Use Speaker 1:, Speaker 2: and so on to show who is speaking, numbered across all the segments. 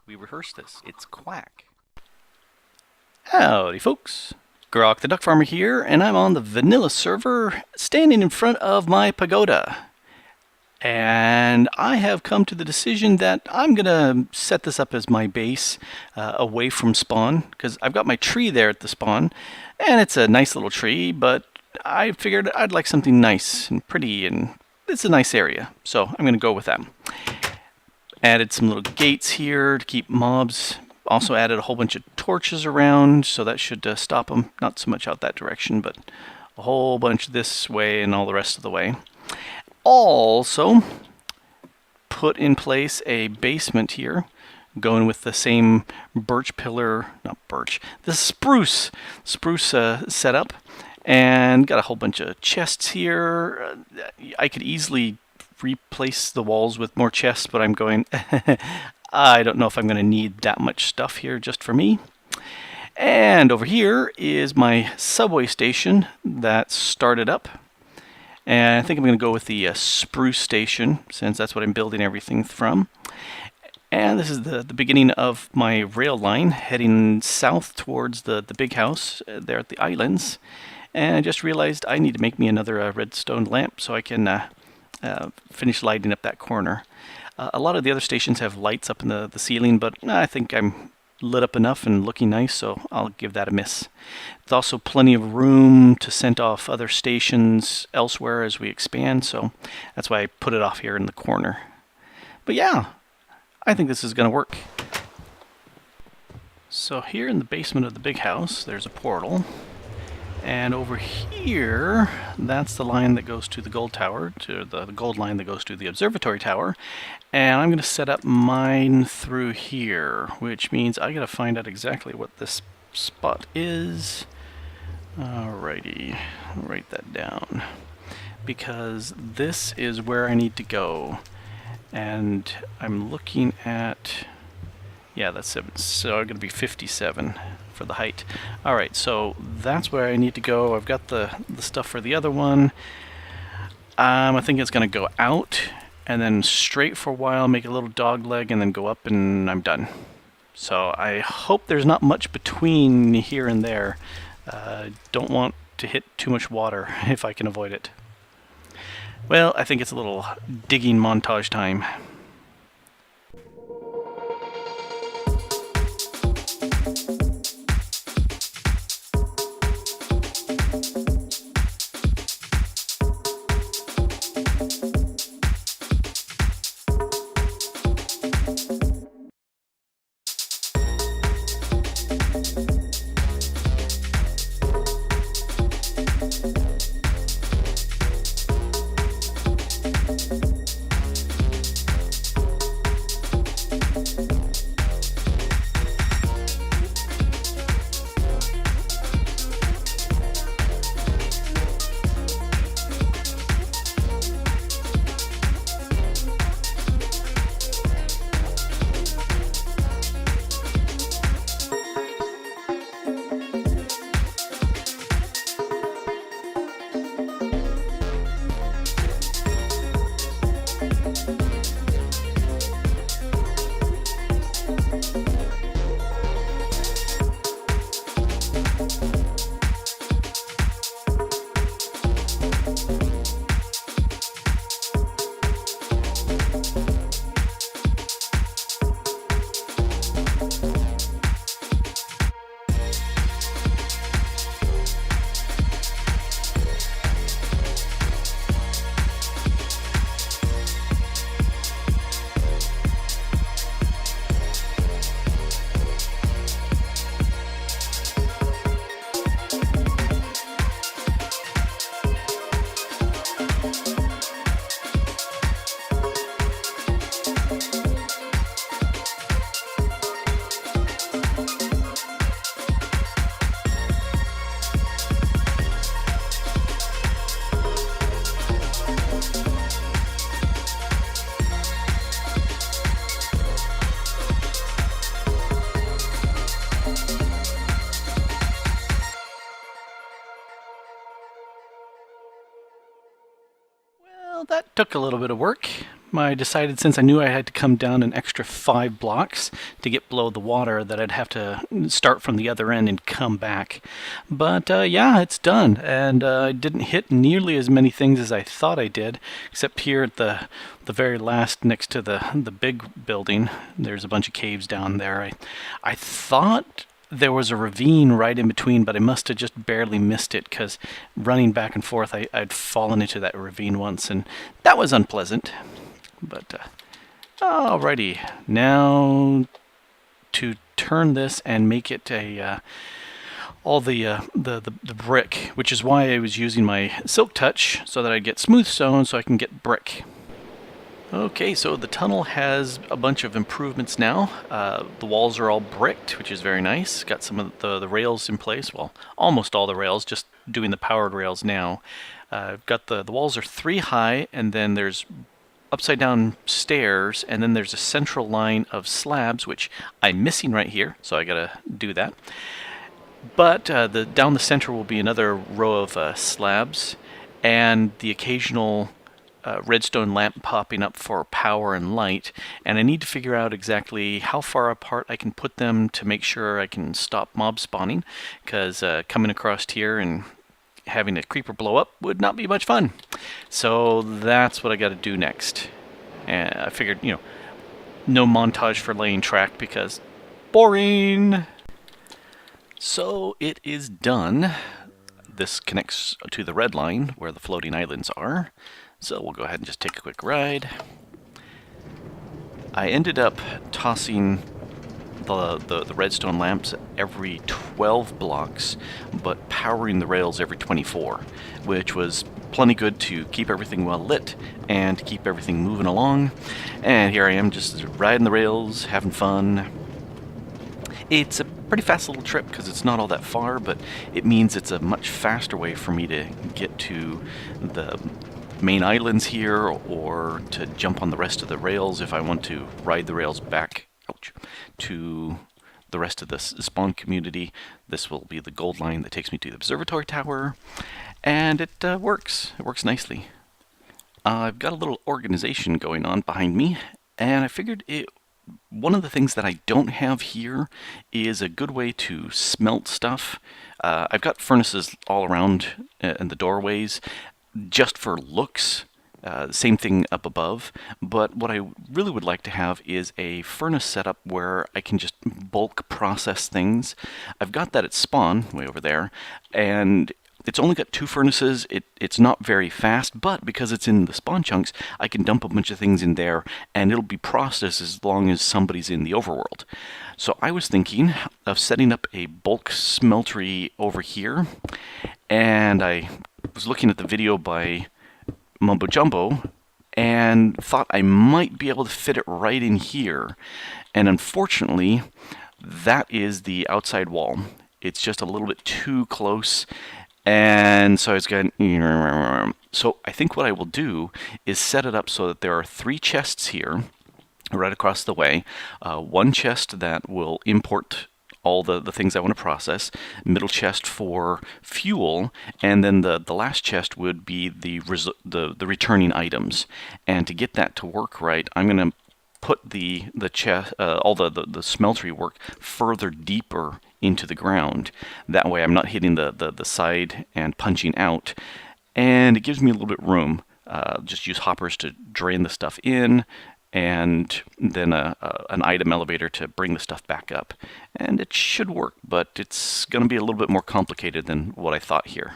Speaker 1: We rehearsed this. It's quack. Howdy, folks. Grok the DuckFarmer here, and I'm on the vanilla server standing in front of my pagoda. And I have come to the decision that I'm going to set this up as my base away from spawn, because I've got my tree there at the spawn, and it's a nice little tree, but I figured I'd like something nice and pretty, and it's a nice area, so I'm going to go with that. Added some little gates here to keep mobs. Also added a whole bunch of torches around, so that should stop them. Not so much out that direction, but a whole bunch this way and all the rest of the way. Also put in place a basement here, going with the same birch pillar, not birch, the spruce setup, and got a whole bunch of chests here. I could easily replace the walls with more chests, but I'm going, I don't know if I'm going to need that much stuff here just for me. And over here is my subway station that started up. And I think I'm going to go with the spruce station, since that's what I'm building everything from. And this is the beginning of my rail line heading south towards the big house there at the islands. And I just realized I need to make me another redstone lamp so I can finish lighting up that corner. A lot of the other stations have lights up in the ceiling, but I think I'm lit up enough and looking nice, so I'll give that a miss. There's also plenty of room to send off other stations elsewhere as we expand, so that's why I put it off here in the corner. But yeah, I think this is going to work. So here in the basement of the big house, there's a portal. And over here, that's the line that goes to the gold tower, to the gold line that goes to the observatory tower. And I'm going to set up mine through here, which means I got to find out exactly what this spot is. Alrighty, write that down. Because this is where I need to go. And I'm looking at, yeah, that's 7, so I'm going to be 57 for the height. Alright, so that's where I need to go. I've got the stuff for the other one. I think it's going to go out and then straight for a while, make a little dog leg, and then go up, and I'm done. So I hope there's not much between here and there. Don't want to hit too much water if I can avoid it. Well, I think it's a little digging montage time. that took a little bit of work. I decided, since I knew I had to come down an extra 5 blocks to get below the water, that I'd have to start from the other end and come back. But yeah, it's done, and I didn't hit nearly as many things as I thought I did, except here at the very last, next to the big building. There's a bunch of caves down there. I thought there was a ravine right in between, but I must have just barely missed it, because running back and forth, I'd fallen into that ravine once, and that was unpleasant. But alrighty, now to turn this and make it a all the brick, which is why I was using my silk touch, so that I get smooth stone so I can get brick. Okay, so the tunnel has a bunch of improvements now. The walls are all bricked, which is very nice. Got some of the rails in place. Well, almost all the rails, just doing the powered rails now. Got the walls are 3 high, and then there's upside down stairs, and then there's a central line of slabs, which I'm missing right here, so I gotta do that. But down the center will be another row of slabs, and the occasional redstone lamp popping up for power and light, and I need to figure out exactly how far apart I can put them to make sure I can stop mob spawning, because coming across here and having a creeper blow up would not be much fun. So that's what I got to do next. And I figured, you know, no montage for laying track, because boring. So it is done. This connects to the red line where the floating islands are. So we'll go ahead and just take a quick ride. I ended up tossing the redstone lamps every 12 blocks, but powering the rails every 24, which was plenty good to keep everything well lit and keep everything moving along. And here I am, just riding the rails, having fun. It's a pretty fast little trip because it's not all that far, but it means it's a much faster way for me to get to the main islands here, or to jump on the rest of the rails if I want to ride the rails back to the rest of the spawn community. This will be the gold line that takes me to the observatory tower, and it works. It works nicely. I've got a little organization going on behind me, and I figured one of the things that I don't have here is a good way to smelt stuff. I've got furnaces all around in the doorways, just for looks. Same thing up above, but what I really would like to have is a furnace setup where I can just bulk process things. I've got that at spawn, way over there, and it's only got 2 furnaces. It's not very fast, but because it's in the spawn chunks, I can dump a bunch of things in there, and it'll be processed as long as somebody's in the overworld. So I was thinking of setting up a bulk smeltery over here, and I was looking at the video by Mumbo Jumbo and thought I might be able to fit it right in here, and unfortunately that is the outside wall. It's just a little bit too close, and so it's going. So I think what I will do is set it up so that there are 3 chests here right across the way. 1 chest that will import all the things I want to process, middle chest for fuel, and then the last chest would be the returning items. And to get that to work right, I'm going to put the chest, all the smeltery work further deeper into the ground. That way I'm not hitting the side and punching out, and it gives me a little bit room. Just use hoppers to drain the stuff in, and then an item elevator to bring the stuff back up. And it should work, but it's going to be a little bit more complicated than what I thought here.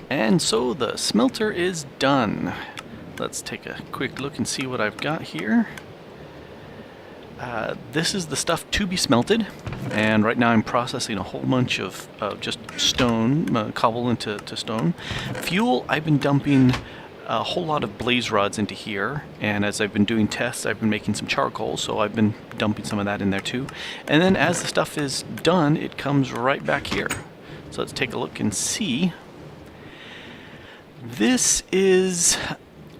Speaker 1: And so the smelter is done. Let's take a quick look and see what I've got here. This is the stuff to be smelted, and right now I'm processing a whole bunch of just stone, cobble into stone. Fuel, I've been dumping a whole lot of blaze rods into here, and as I've been doing tests, I've been making some charcoal, so I've been dumping some of that in there too. And then as the stuff is done, it comes right back here. So let's take a look and see. This is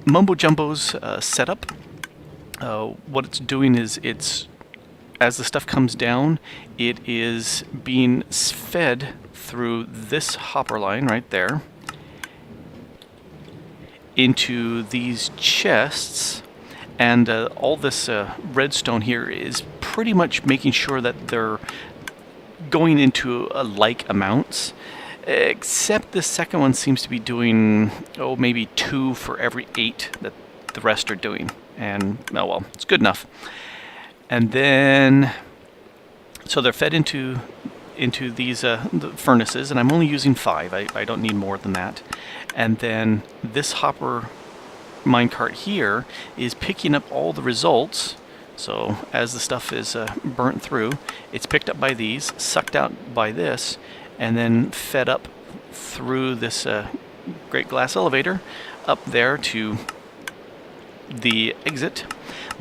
Speaker 1: Mumbo Jumbo's setup. What it's doing is, as the stuff comes down, it is being fed through this hopper line right there. into these chests, and all this redstone here is pretty much making sure that they're going into like amounts, except the second one seems to be doing, oh, maybe 2 for every 8 that the rest are doing. And, oh well, it's good enough. And then, so they're fed into these the furnaces, and I'm only using 5. I don't need more than that. And then this hopper minecart here is picking up all the results. So as the stuff is burnt through, it's picked up by these, sucked out by this, and then fed up through this great glass elevator up there to the exit.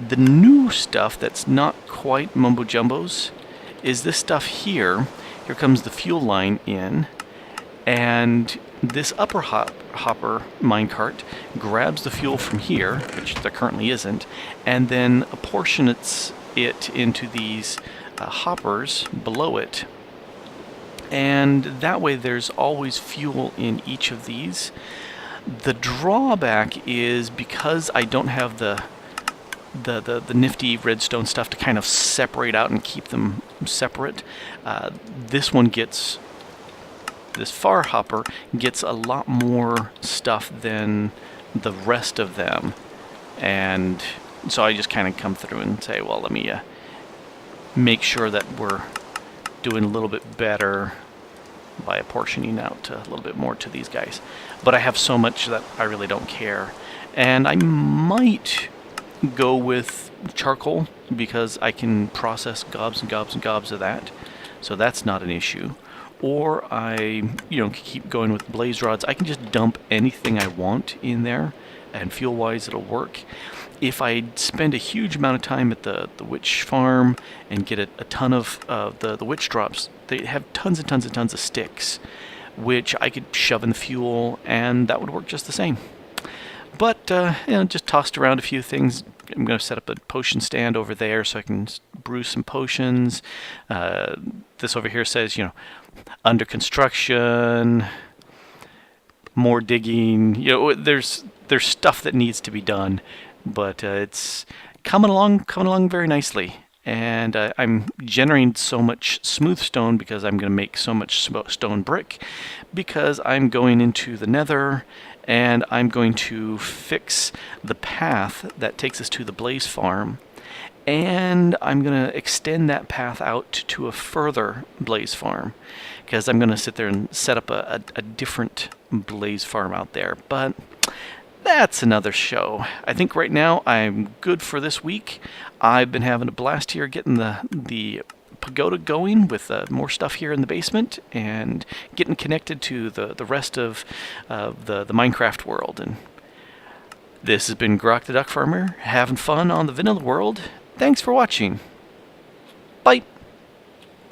Speaker 1: The new stuff that's not quite mumbo jumbos is this stuff here. Here comes the fuel line in, and this upper hopper minecart grabs the fuel from here, which there currently isn't, and then apportions it into these hoppers below it. And that way there's always fuel in each of these. The drawback is because I don't have the nifty redstone stuff to kind of separate out and keep them separate. This one gets, this far hopper gets a lot more stuff than the rest of them. And so I just kind of come through and say, well, let me make sure that we're doing a little bit better by apportioning out a little bit more to these guys. But I have so much that I really don't care. And I might go with charcoal because I can process gobs and gobs and gobs of that. So that's not an issue. Or I, keep going with blaze rods. I can just dump anything I want in there, and fuel-wise it'll work. If I spend a huge amount of time at the witch farm and get a ton of the witch drops, they have tons and tons and tons of sticks, which I could shove in the fuel, and that would work just the same. But, just tossed around a few things. I'm going to set up a potion stand over there so I can brew some potions. This over here says, under construction, more digging. There's stuff that needs to be done, but it's coming along very nicely. And I'm generating so much smooth stone because I'm going to make so much stone brick, because I'm going into the nether and I'm going to fix the path that takes us to the blaze farm, and I'm going to extend that path out to a further blaze farm, because I'm going to sit there and set up a different blaze farm out there. But that's another show. I think right now I'm good for this week. I've been having a blast here getting the Pagoda going with more stuff here in the basement and getting connected to the rest of the Minecraft world. And this has been Grok the DuckFarmer, having fun on the vanilla world. Thanks for watching. Bye.